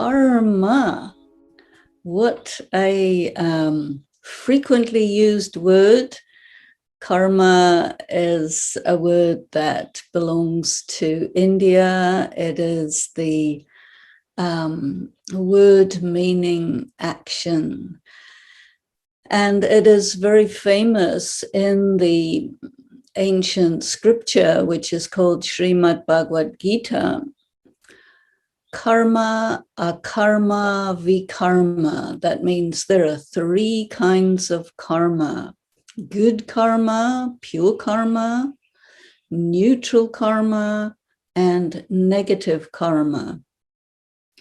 Karma. What a frequently used word. Karma is a word that belongs to India. It is the word meaning action. And it is very famous in the ancient scripture, which is called Srimad Bhagavad Gita. Karma, akarma, vikarma. That means there are three kinds of karma: good karma, pure karma, neutral karma, and negative karma.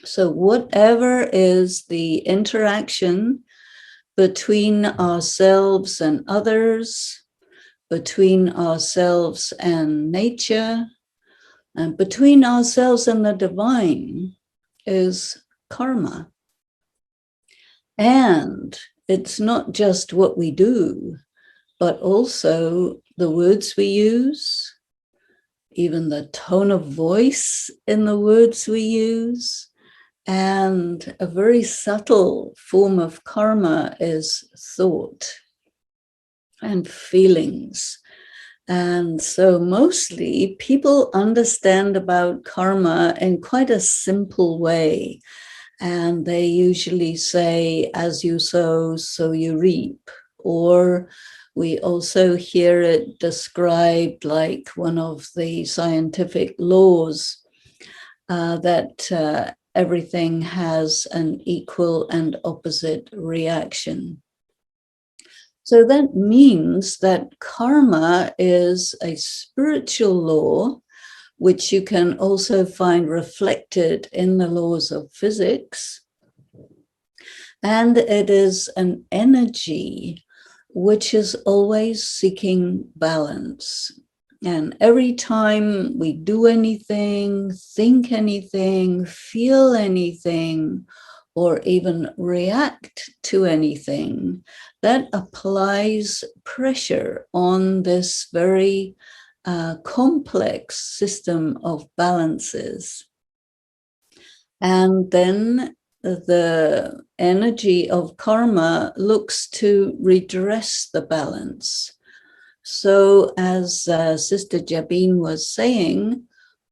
So whatever is the interaction between ourselves and others, between ourselves and nature, and between ourselves and the divine, is karma. And it's not just what we do, but also the words we use, even the tone of voice in the words we use. And a very subtle form of karma is thought and feelings. And so mostly people understand about karma in quite a simple way. And they usually say, as you sow, so you reap. Or we also hear it described like one of the scientific laws that everything has an equal and opposite reaction. So that means that karma is a spiritual law, which you can also find reflected in the laws of physics. And it is an energy which is always seeking balance. And every time we do anything, think anything, feel anything, or even react to anything, that applies pressure on this very complex system of balances. And then the energy of karma looks to redress the balance. So as Sister Jabin was saying,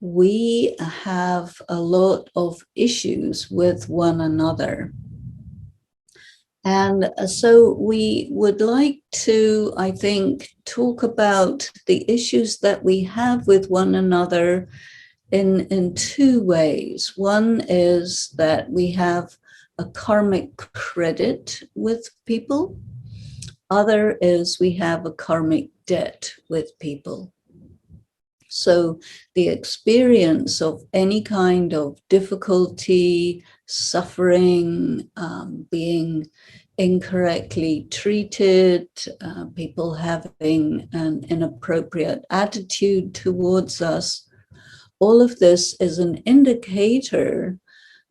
we have a lot of issues with one another. And so we would like to, I think, talk about the issues that we have with one another in two ways. One is that we have a karmic credit with people. Other is we have a karmic debt with people. So the experience of any kind of difficulty, suffering, being incorrectly treated, people having an inappropriate attitude towards us, all of this is an indicator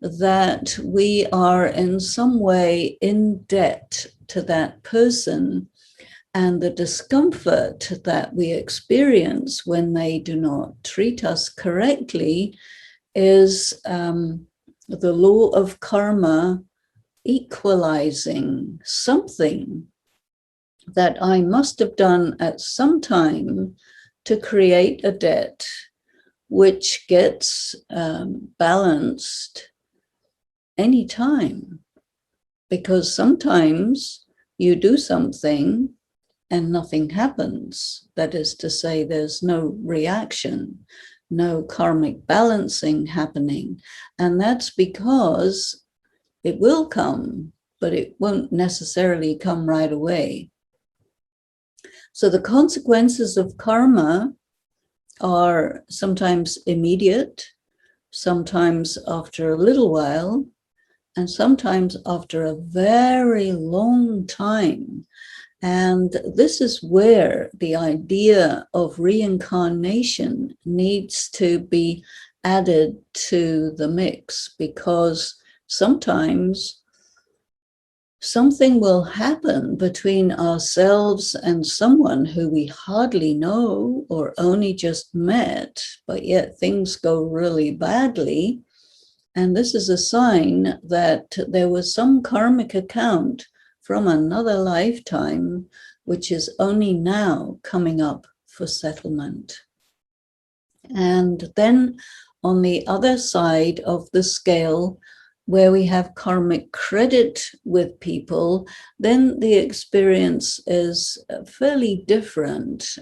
that we are in some way in debt to that person. And the discomfort that we experience when they do not treat us correctly is the law of karma equalizing something that I must have done at some time to create a debt, which gets balanced anytime. Because sometimes you do something and nothing happens. That is to say, there's no reaction, no karmic balancing happening. And that's because it will come, but it won't necessarily come right away. So the consequences of karma are sometimes immediate, sometimes after a little while, and sometimes after a very long time. And this is where the idea of reincarnation needs to be added to the mix, because sometimes something will happen between ourselves and someone who we hardly know or only just met, but yet things go really badly. And this is a sign that there was some karmic account from another lifetime, which is only now coming up for settlement. And then on the other side of the scale, where we have karmic credit with people, then the experience is fairly different.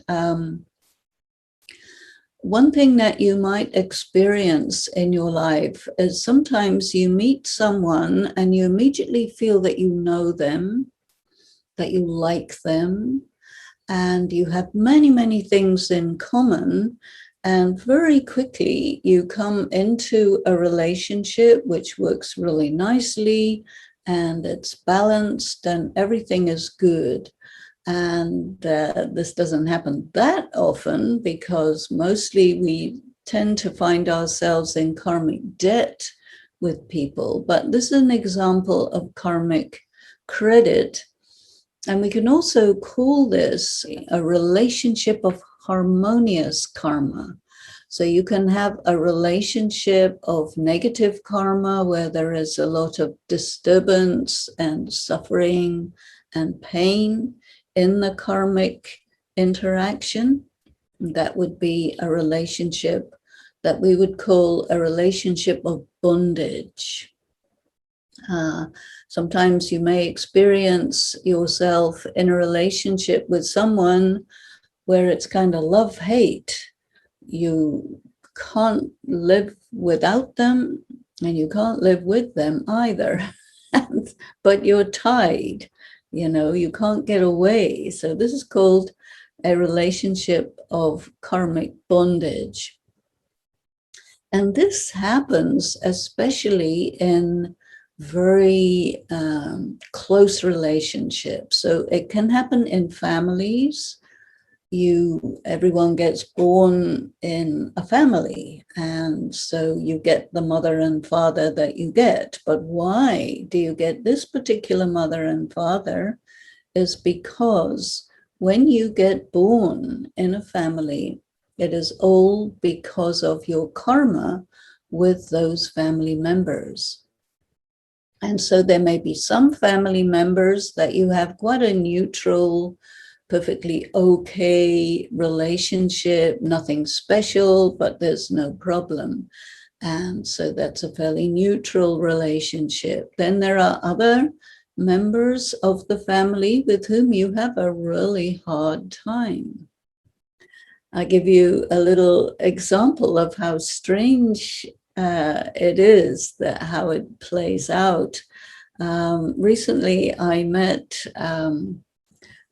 One thing that you might experience in your life is sometimes you meet someone and you immediately feel that you know them, that you like them, and you have many, many things in common. And very quickly you come into a relationship which works really nicely and it's balanced and everything is good. And this doesn't happen that often because mostly we tend to find ourselves in karmic debt with people. But this is an example of karmic credit. And we can also call this a relationship of harmonious karma. So you can have a relationship of negative karma where there is a lot of disturbance and suffering and pain in the karmic interaction. That would be a relationship that we would call a relationship of bondage. Sometimes you may experience yourself in a relationship with someone where it's kind of love-hate. You can't live without them and you can't live with them either, but you're tied. You can't get away. So this is called a relationship of karmic bondage. And this happens especially in very close relationships. So it can happen in families. Everyone gets born in a family, and so you get the mother and father that you get. But why do you get this particular mother and father is because when you get born in a family, it is all because of your karma with those family members. And so there may be some family members that you have quite a neutral, perfectly okay relationship, nothing special, but there's no problem. And so that's a fairly neutral relationship. Then there are other members of the family with whom you have a really hard time. I'll give you a little example of how strange it is, that how it plays out. Recently, I met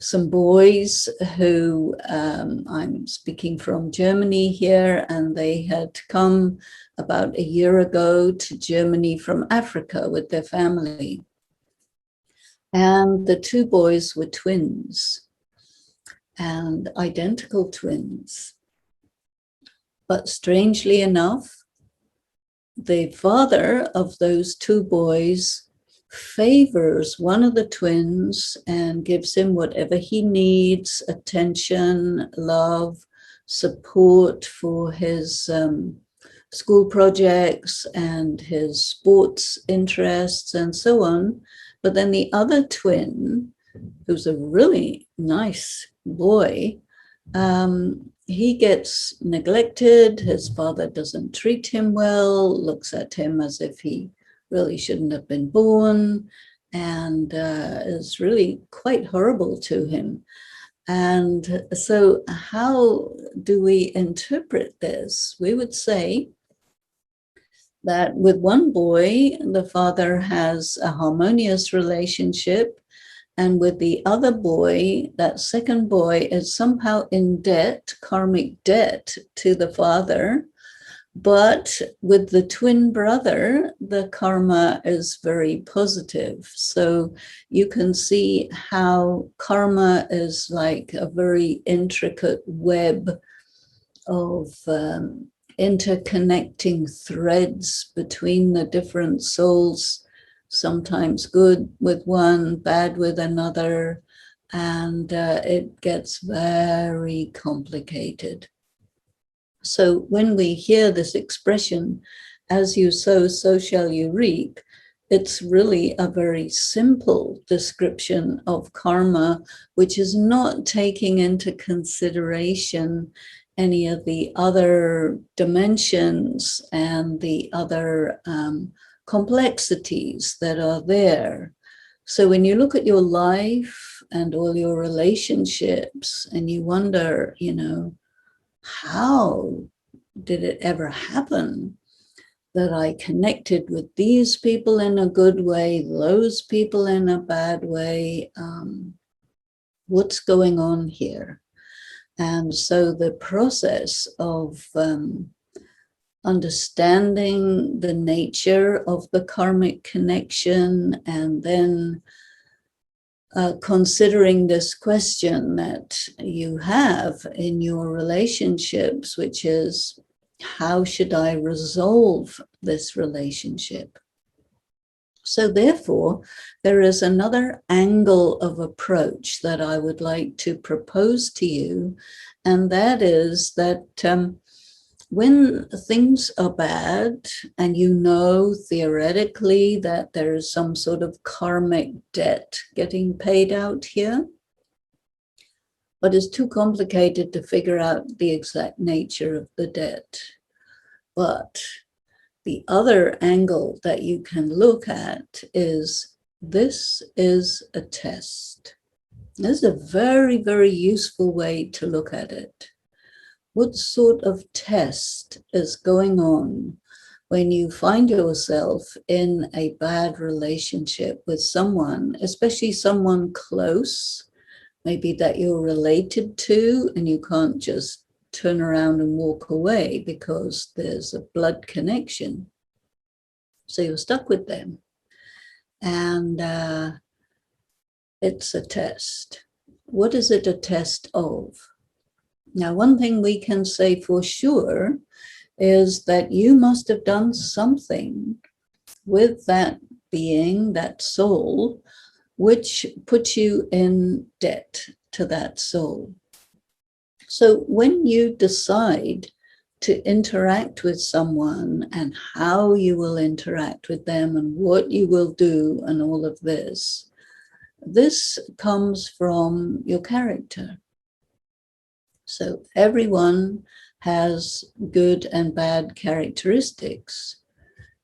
some boys who, I'm speaking from Germany here, and they had come about a year ago to Germany from Africa with their family. And the two boys were twins, and identical twins. But strangely enough, the father of those two boys favors one of the twins and gives him whatever he needs, attention, love, support for his school projects and his sports interests and so on. But then the other twin, who's a really nice boy, he gets neglected. His father doesn't treat him well, looks at him as if he really shouldn't have been born, and is really quite horrible to him. And so how do we interpret this? We would say that with one boy, the father has a harmonious relationship, and with the other boy, that second boy is somehow in debt, karmic debt to the father. But with the twin brother, the karma is very positive. So you can see how karma is like a very intricate web of interconnecting threads between the different souls, sometimes good with one, bad with another, and it gets very complicated. So when we hear this expression as you sow, so shall you reap. It's really a very simple description of karma, which is not taking into consideration any of the other dimensions and the other complexities that are there. So when you look at your life and all your relationships and you wonder, how did it ever happen that I connected with these people in a good way, those people in a bad way? What's going on here? And so the process of understanding the nature of the karmic connection and then considering this question that you have in your relationships, which is, how should I resolve this relationship? So therefore, there is another angle of approach that I would like to propose to you, and that is that when things are bad and you know theoretically that there is some sort of karmic debt getting paid out here, but it's too complicated to figure out the exact nature of the debt. But the other angle that you can look at is, this is a test. This is a very, very useful way to look at it. What sort of test is going on when you find yourself in a bad relationship with someone, especially someone close, maybe that you're related to, and you can't just turn around and walk away because there's a blood connection. So you're stuck with them. And it's a test. What is it a test of? Now, one thing we can say for sure is that you must have done something with that being, that soul, which puts you in debt to that soul. So when you decide to interact with someone and how you will interact with them and what you will do and all of this, this comes from your character. So everyone has good and bad characteristics.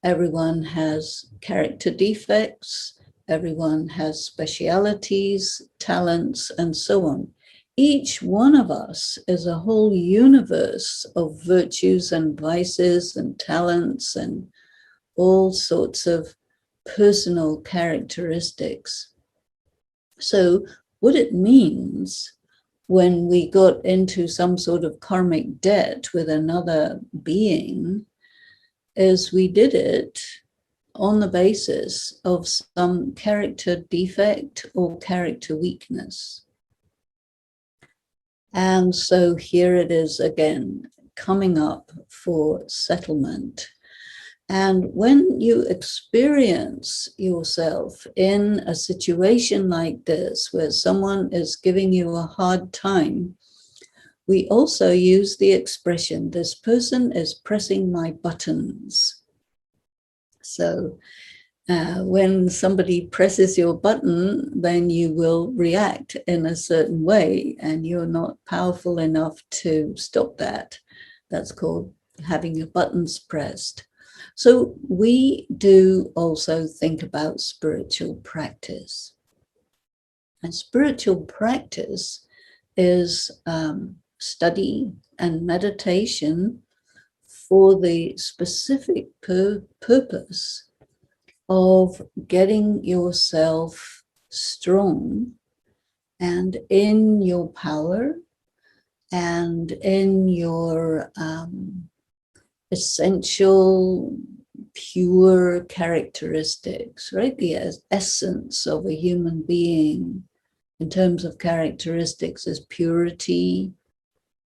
Everyone has character defects. Everyone has specialities, talents, and so on. Each one of us is a whole universe of virtues and vices and talents and all sorts of personal characteristics. So what it means when we got into some sort of karmic debt with another being is we did it on the basis of some character defect or character weakness. And so here it is again, coming up for settlement. And when you experience yourself in a situation like this, where someone is giving you a hard time, we also use the expression, this person is pressing my buttons. So when somebody presses your button, then you will react in a certain way, and you're not powerful enough to stop that. That's called having your buttons pressed. So we do also think about spiritual practice. And spiritual practice is study and meditation for the specific purpose of getting yourself strong and in your power and in your essential pure characteristics, right? The essence of a human being in terms of characteristics is purity,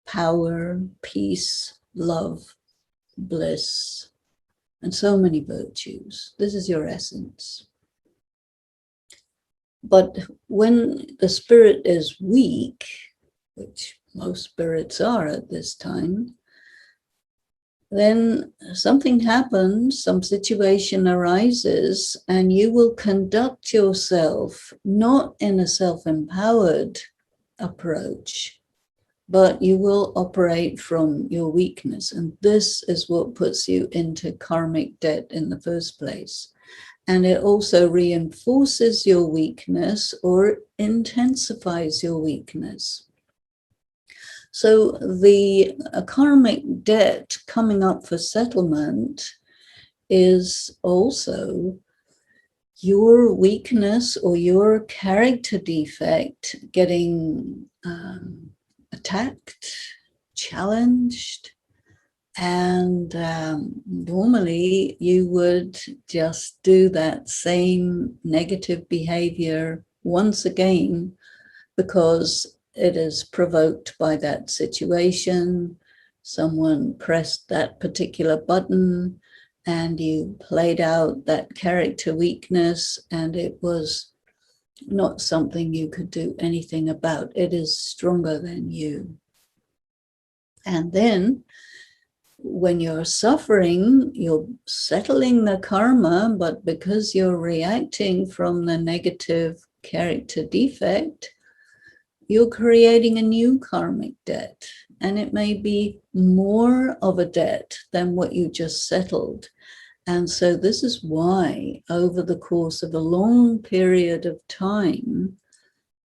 power, peace, love, bliss, and so many virtues. This is your essence. But when the spirit is weak, which most spirits are at this time, then something happens, some situation arises, and you will conduct yourself not in a self-empowered approach, but you will operate from your weakness. And this is what puts you into karmic debt in the first place. And it also reinforces your weakness or intensifies your weakness. So the karmic debt coming up for settlement is also your weakness or your character defect getting attacked, challenged, and normally you would just do that same negative behavior once again because it is provoked by that situation. Someone pressed that particular button and you played out that character weakness, and it was not something you could do anything about. It is stronger than you. And then when you're suffering, you're settling the karma, but because you're reacting from the negative character defect, you're creating a new karmic debt. And it may be more of a debt than what you just settled. And so this is why over the course of a long period of time,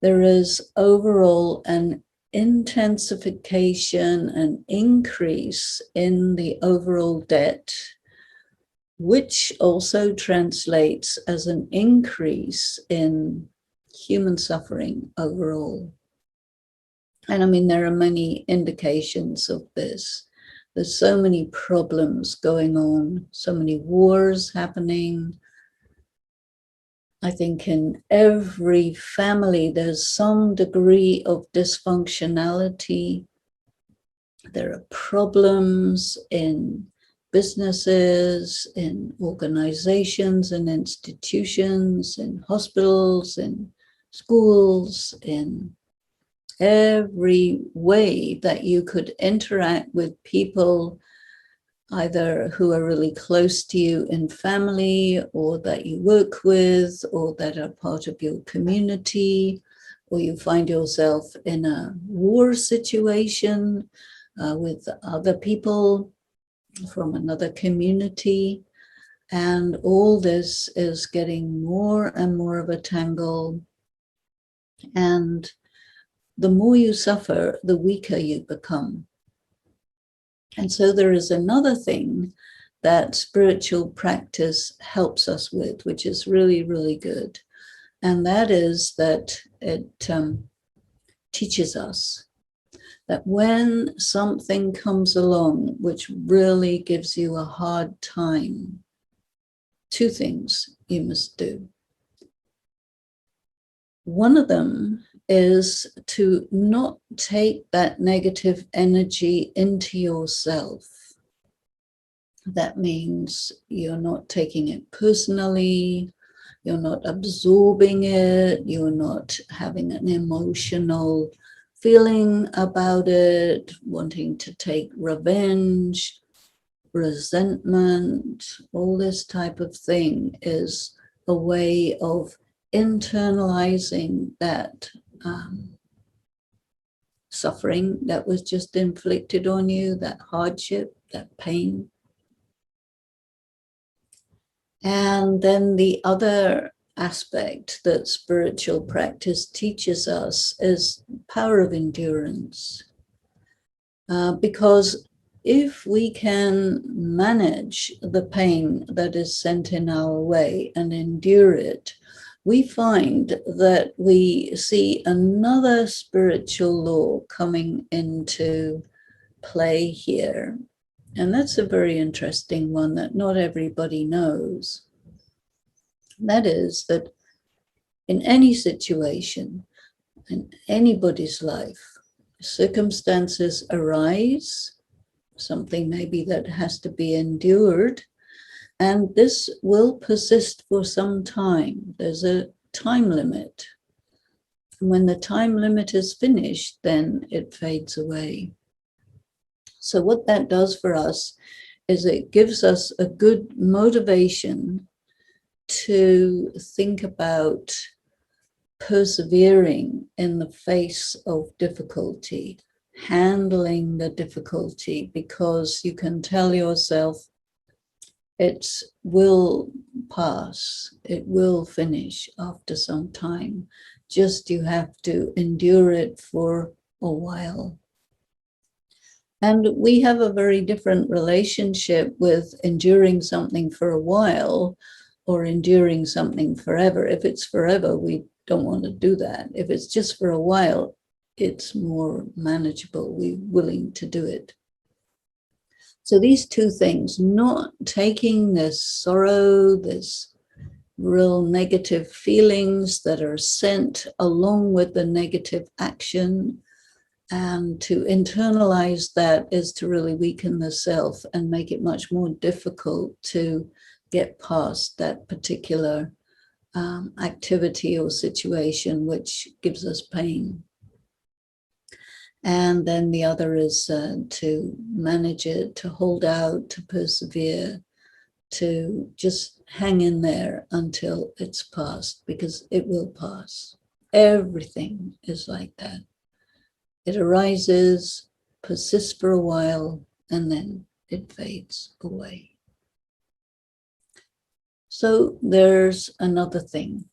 there is overall an intensification and increase in the overall debt, which also translates as an increase in human suffering overall. And I mean, there are many indications of this. There's so many problems going on, so many wars happening. I think in every family, there's some degree of dysfunctionality. There are problems in businesses, in organizations and institutions, in hospitals, in schools, in every way that you could interact with people, either who are really close to you in family or that you work with or that are part of your community, or you find yourself in a war situation with other people from another community. And all this is getting more and more of a tangle. And the more you suffer, the weaker you become. And so there is another thing that spiritual practice helps us with, which is really, really good. And that is that it teaches us that when something comes along which really gives you a hard time, two things you must do. One of them is to not take that negative energy into yourself. That means you're not taking it personally, you're not absorbing it, you're not having an emotional feeling about it, wanting to take revenge, resentment. All this type of thing is a way of internalizing that suffering that was just inflicted on you, that hardship, that pain. And then the other aspect that spiritual practice teaches us is power of endurance. Because if we can manage the pain that is sent in our way and endure it, we find that we see another spiritual law coming into play here. And that's a very interesting one that not everybody knows. That is that in any situation, in anybody's life, circumstances arise, something maybe that has to be endured, and this will persist for some time. There's a time limit. When the time limit is finished, then it fades away. So what that does for us is it gives us a good motivation to think about persevering in the face of difficulty, handling the difficulty, because you can tell yourself it will pass, it will finish after some time. Just you have to endure it for a while. And we have a very different relationship with enduring something for a while or enduring something forever. If it's forever, we don't want to do that. If it's just for a while, it's more manageable. We're willing to do it. So these two things, not taking this sorrow, this real negative feelings that are sent along with the negative action, and to internalize that is to really weaken the self and make it much more difficult to get past that particular activity or situation which gives us pain. And then the other is to manage it, to hold out, to persevere, to just hang in there until it's past, because it will pass. Everything is like that. It arises, persists for a while, and then it fades away. So there's another thing,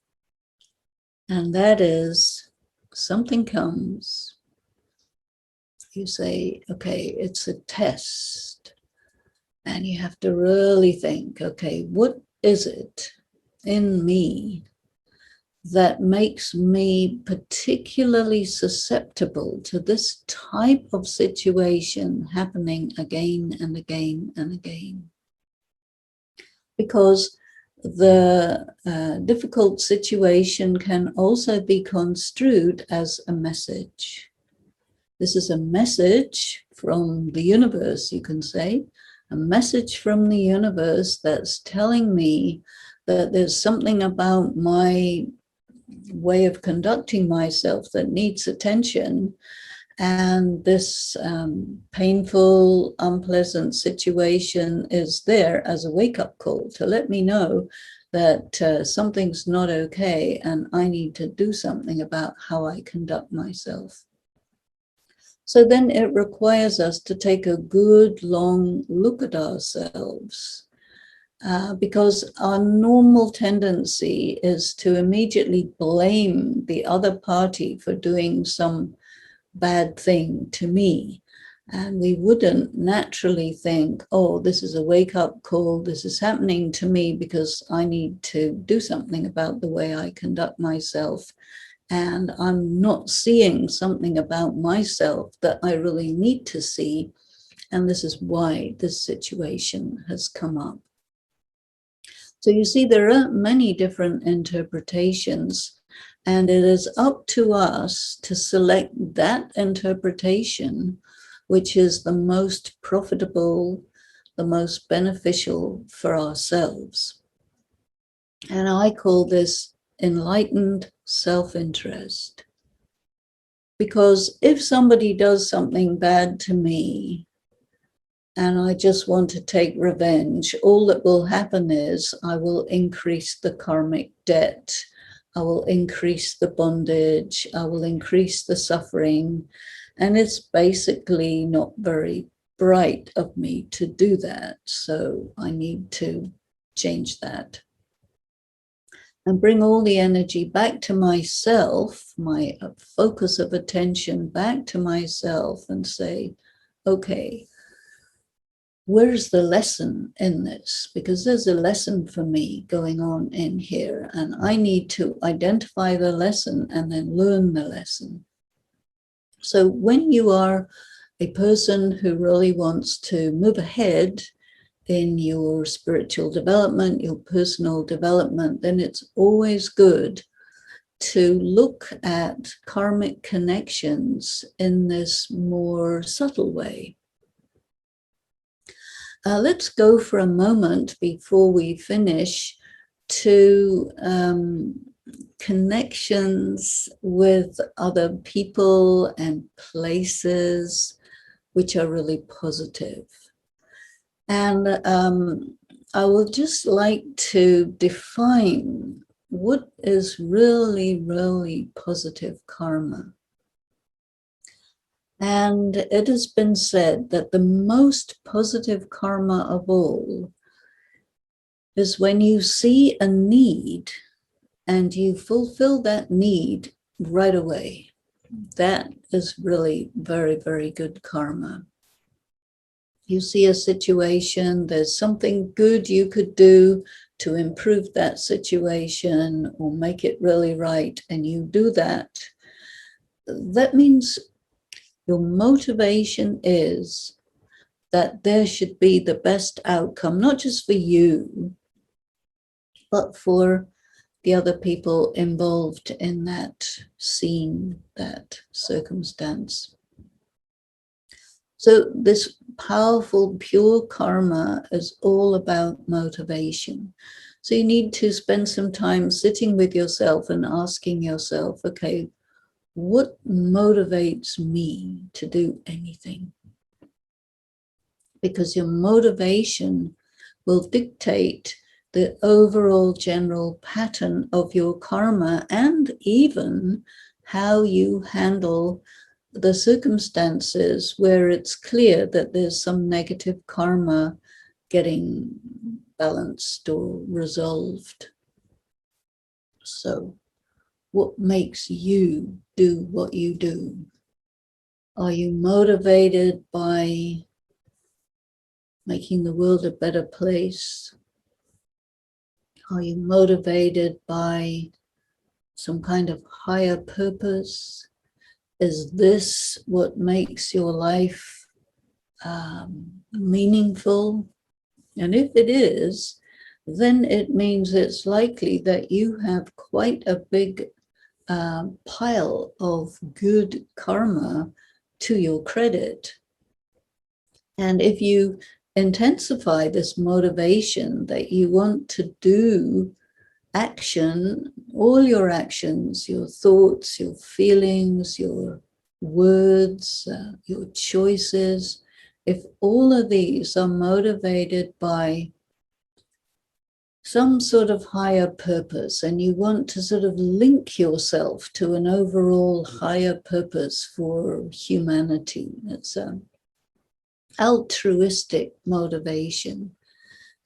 and that is something comes. You say, okay, it's a test, and you have to really think, okay, what is it in me that makes me particularly susceptible to this type of situation happening again and again and again? Because the difficult situation can also be construed as a message. This is a message from the universe, you can say, a message from the universe that's telling me that there's something about my way of conducting myself that needs attention, and this painful, unpleasant situation is there as a wake-up call to let me know that something's not okay and I need to do something about how I conduct myself. So then it requires us to take a good long look at ourselves. Because our normal tendency is to immediately blame the other party for doing some bad thing to me. And we wouldn't naturally think, oh, this is a wake-up call, this is happening to me because I need to do something about the way I conduct myself. And I'm not seeing something about myself that I really need to see. And this is why this situation has come up. So you see, there are many different interpretations, and it is up to us to select that interpretation which is the most profitable, the most beneficial for ourselves. And I call this enlightened self-interest. Because if somebody does something bad to me, and I just want to take revenge, all that will happen is I will increase the karmic debt, I will increase the bondage, I will increase the suffering, and it's basically not very bright of me to do that. So I need to change that and bring all the energy back to myself, my focus of attention back to myself, and say, okay, where's the lesson in this? Because there's a lesson for me going on in here, and I need to identify the lesson and then learn the lesson. So when you are a person who really wants to move ahead in your spiritual development, your personal development, then it's always good to look at karmic connections in this more subtle way. Let's go for a moment before we finish to connections with other people and places which are really positive. And I would just like to define what is really, really positive karma. And it has been said that the most positive karma of all is when you see a need and you fulfill that need right away. That is really very, very good karma. You see a situation, there's something good you could do to improve that situation or make it really right, and you do that. That means your motivation is that there should be the best outcome, not just for you, but for the other people involved in that scene, that circumstance. So this powerful, pure karma is all about motivation. So you need to spend some time sitting with yourself and asking yourself, okay, what motivates me to do anything? Because your motivation will dictate the overall general pattern of your karma and even how you handle the circumstances where it's clear that there's some negative karma getting balanced or resolved. So, what makes you do what you do? Are you motivated by making the world a better place? Are you motivated by some kind of higher purpose? Is this what makes your life meaningful? And if it is, then it means it's likely that you have quite a big pile of good karma to your credit. And if you intensify this motivation that you want to do action, all your actions, your thoughts, your feelings, your words, your choices, if all of these are motivated by some sort of higher purpose and you want to sort of link yourself to an overall higher purpose for humanity, it's an altruistic motivation.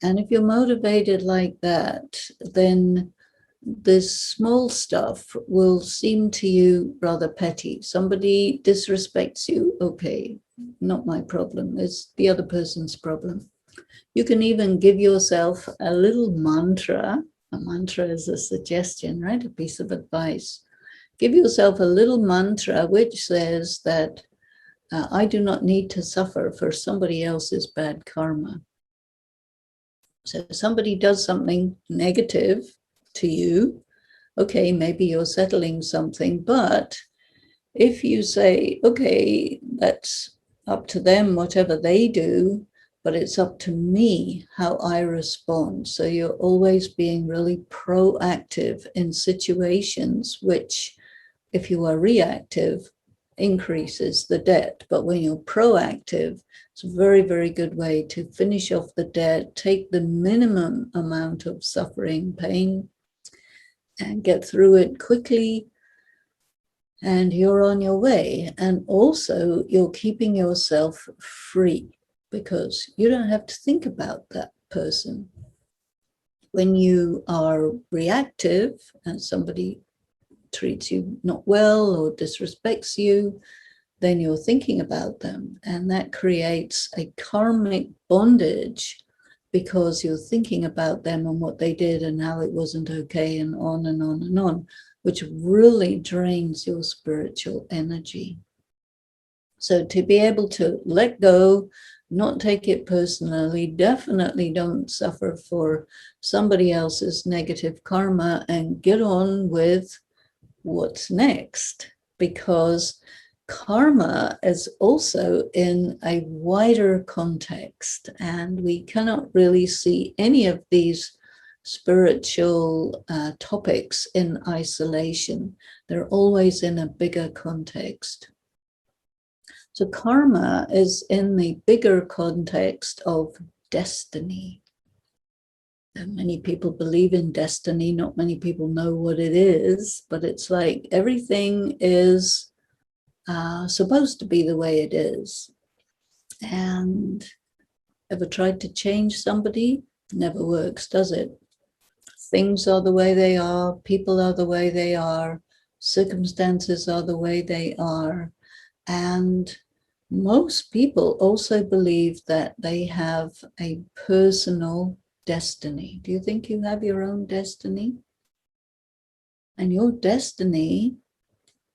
And if you're motivated like that, then this small stuff will seem to you rather petty. Somebody disrespects you, okay, not my problem, it's the other person's problem. You can even give yourself a little mantra. A mantra is a suggestion, right? A piece of advice. Give yourself a little mantra which says that I do not need to suffer for somebody else's bad karma. So if somebody does something negative to you, okay, maybe you're settling something, but if you say, okay, that's up to them, whatever they do, but it's up to me how I respond. So you're always being really proactive in situations which, if you are reactive, increases the debt. But when you're proactive, it's a very, very good way to finish off the debt, take the minimum amount of suffering, pain, and get through it quickly, and you're on your way. And also you're keeping yourself free because you don't have to think about that person. When you are reactive and somebody treats you not well or disrespects you, then you're thinking about them, and that creates a karmic bondage because you're thinking about them and what they did and how it wasn't okay, and on and on and on, which really drains your spiritual energy. So to be able to let go, not take it personally, definitely don't suffer for somebody else's negative karma, and get on with what's next, because karma is also in a wider context, and we cannot really see any of these spiritual topics in isolation. They're always in a bigger context. So karma is in the bigger context of destiny. And many people believe in destiny. Not many people know what it is, but it's like everything is supposed to be the way it is. And ever tried to change somebody? Never works, does it? Things are the way they are, people are the way they are, circumstances are the way they are. And most people also believe that they have a personal destiny. Do you think you have your own destiny? And your destiny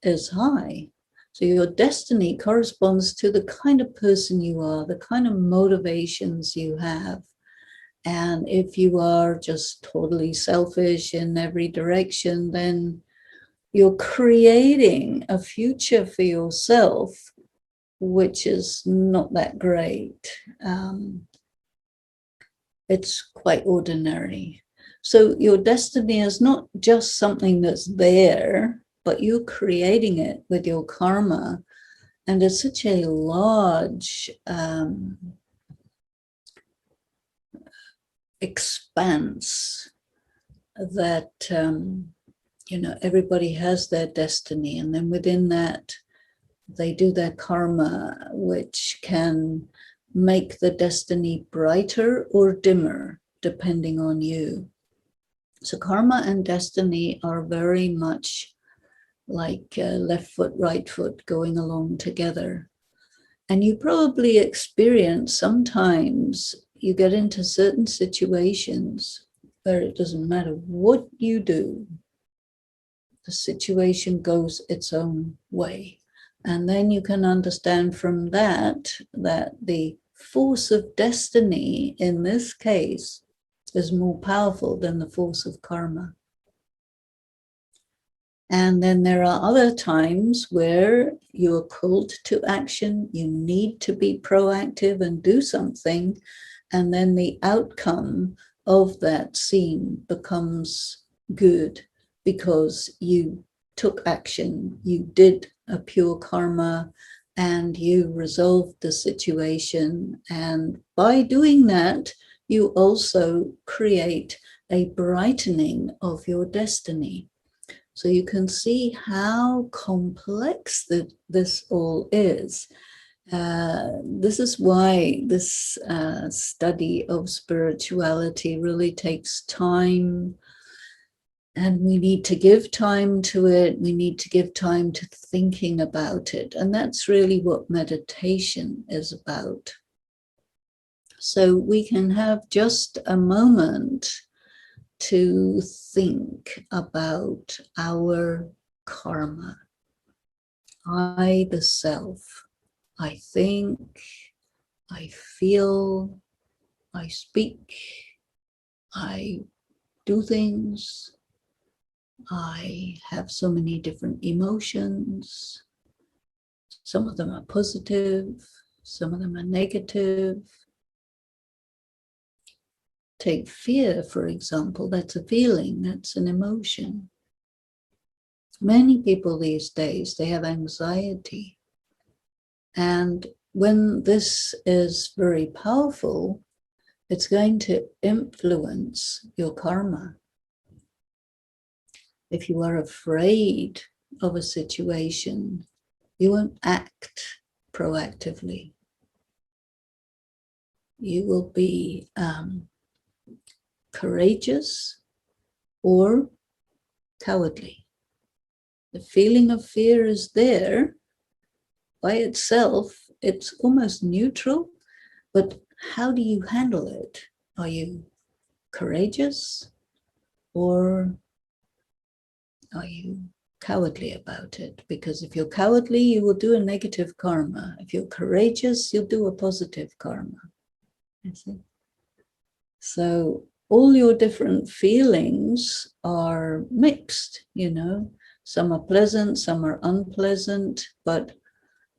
is high. So your destiny corresponds to the kind of person you are, the kind of motivations you have. And if you are just totally selfish in every direction, then you're creating a future for yourself, which is not that great. It's quite ordinary. So your destiny is not just something that's there, but you're creating it with your karma. And it's such a large expanse that, everybody has their destiny. And then within that, they do their karma, which can make the destiny brighter or dimmer, depending on you. So karma and destiny are very much like left foot, right foot going along together. And you probably experience sometimes you get into certain situations where it doesn't matter what you do, the situation goes its own way. And then you can understand from that the force of destiny in this case is more powerful than the force of karma. And then there are other times where you're called to action, you need to be proactive and do something, and then the outcome of that scene becomes good because you took action, you did a pure karma, and you resolved the situation. And by doing that, you also create a brightening of your destiny. So you can see how complex this all is. This is why this study of spirituality really takes time, and we need to give time to it. We need to give time to thinking about it. And that's really what meditation is about. So we can have just a moment to think about our karma. I, the self, I think, I feel, I speak, I do things, I have so many different emotions. Some of them are positive, some of them are negative. Take fear, for example. That's a feeling, that's an emotion. Many people these days, they have anxiety. And when this is very powerful, it's going to influence your karma. If you are afraid of a situation, you won't act proactively. You will be courageous or cowardly. The feeling of fear is there by itself. It's almost neutral, but how do you handle it? Are you courageous or are you cowardly about it? Because if you're cowardly, you will do a negative karma. If you're courageous, you'll do a positive karma. You see? So all your different feelings are mixed, Some are pleasant, some are unpleasant, but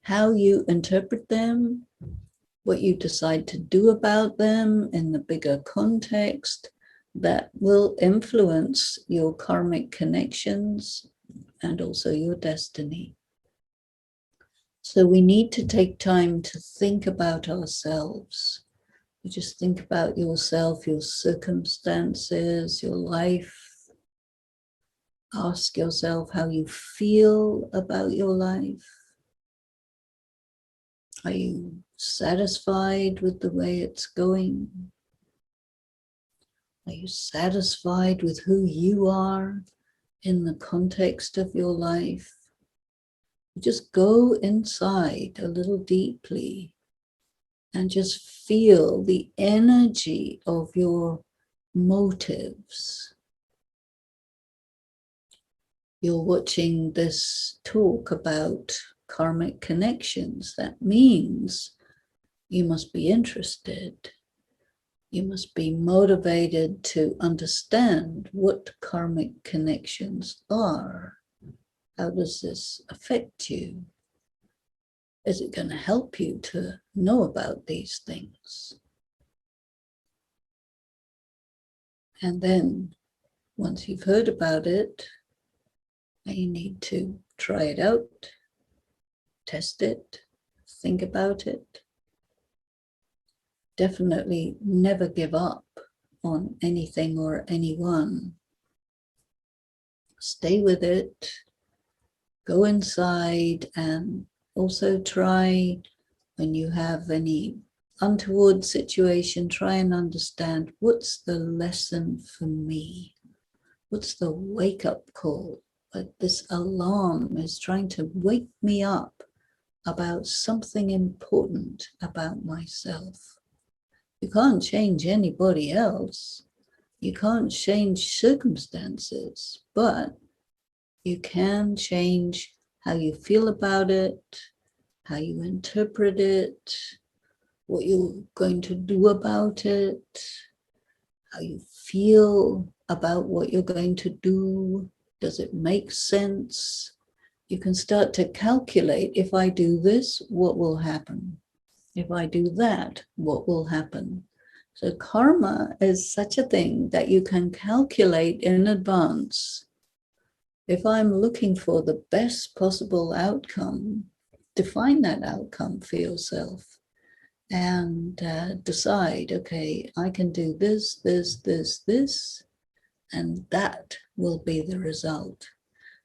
how you interpret them, what you decide to do about them in the bigger context, that will influence your karmic connections and also your destiny. So we need to take time to think about ourselves You just think about yourself, your circumstances, your life. Ask yourself how you feel about your life. Are you satisfied with the way it's going? Are you satisfied with who you are in the context of your life? Just go inside a little deeply and just feel the energy of your motives. You're watching this talk about karmic connections. That means you must be interested. You must be motivated to understand what karmic connections are. How does this affect you? Is it going to help you to know about these things? And then, once you've heard about it, you need to try it out, test it, think about it. Definitely never give up on anything or anyone. Stay with it, go inside, and also try, when you have any untoward situation, try and understand, what's the lesson for me? What's the wake-up call? But this alarm is trying to wake me up about something important about myself. You can't change anybody else. You can't change circumstances, but you can change how you feel about it, how you interpret it, what you're going to do about it, how you feel about what you're going to do. Does it make sense? You can start to calculate, if I do this, what will happen? If I do that, what will happen? So karma is such a thing that you can calculate in advance. If I'm looking for the best possible outcome, define that outcome for yourself and decide, okay, I can do this, this, and that will be the result.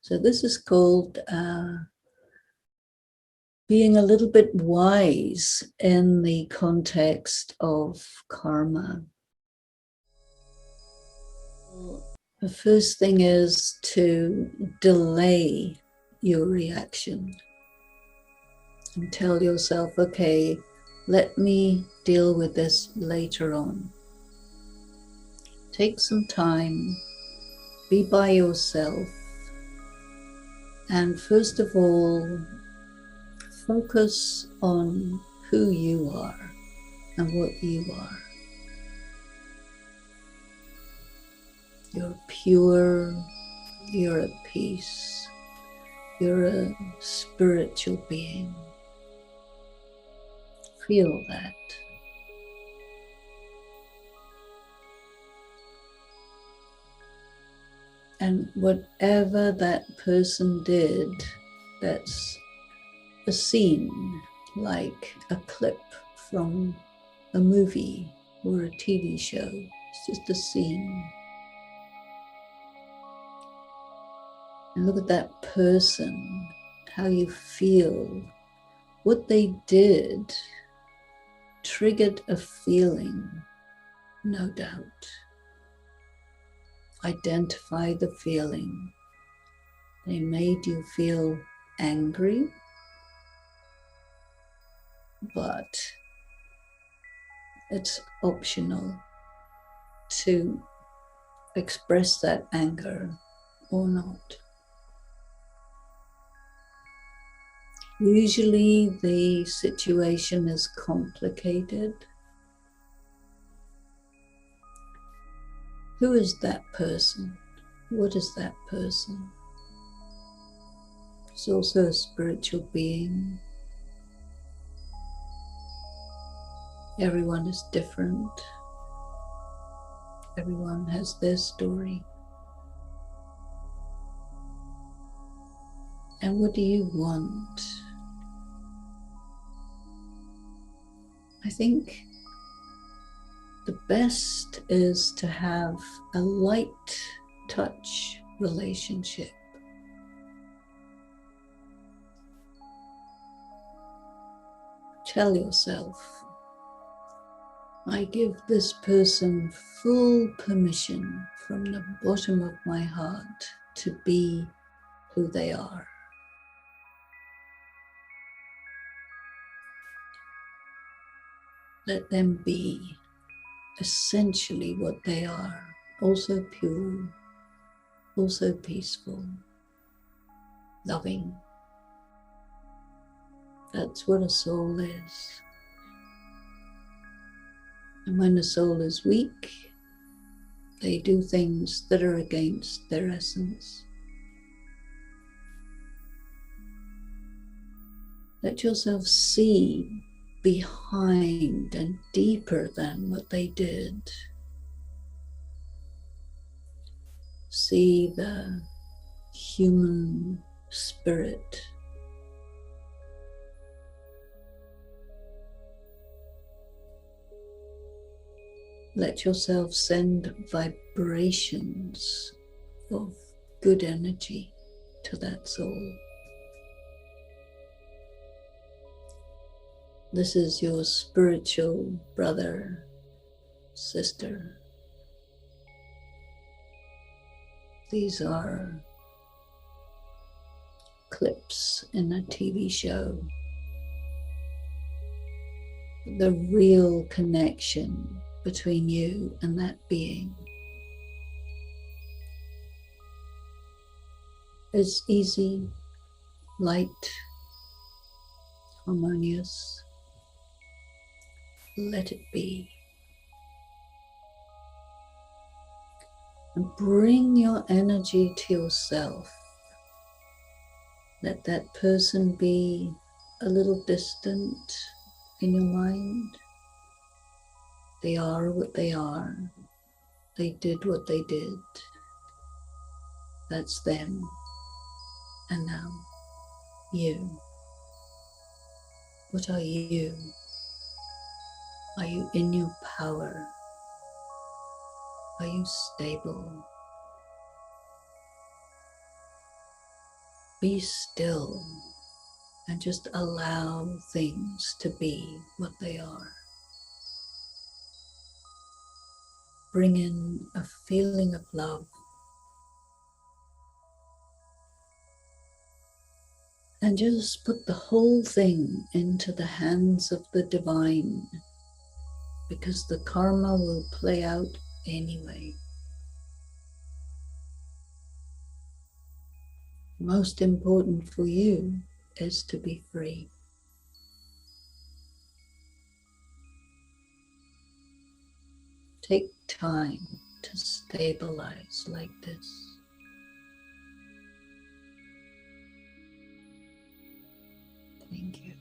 So this is called being a little bit wise in the context of karma. The first thing is to delay your reaction and tell yourself, okay, let me deal with this later on. Take some time, be by yourself, and first of all, focus on who you are and what you are. You're pure, you're at peace, you're a spiritual being. Feel that. And whatever that person did, that's a scene, like a clip from a movie or a TV show. It's just a scene. And look at that person, how you feel. What they did triggered a feeling, no doubt. Identify the feeling. They made you feel angry, but it's optional to express that anger or not. Usually the situation is complicated. Who is that person? What is that person? It's also a spiritual being. Everyone is different. Everyone has their story. And what do you want? I think The best is to have a light touch relationship. Tell yourself, I give this person full permission from the bottom of my heart to be who they are. Let them be essentially what they are, also pure, also peaceful, loving. That's what a soul is. And when a soul is weak, they do things that are against their essence. Let yourself see behind and deeper than what they did. See the human spirit. Let yourself send vibrations of good energy to that soul. This is your spiritual brother, sister. These are clips in a TV show. The real connection between you and that being is easy, light, harmonious. Let it be. And bring your energy to yourself. Let that person be a little distant in your mind. They are what they are. They did what they did. That's them. And now, you. What are you? Are you in your power? Are you stable? Be still and just allow things to be what they are. Bring in a feeling of love and just put the whole thing into the hands of the divine, because the karma will play out anyway. Most important for you is to be free. Take time to stabilize like this. Thank you.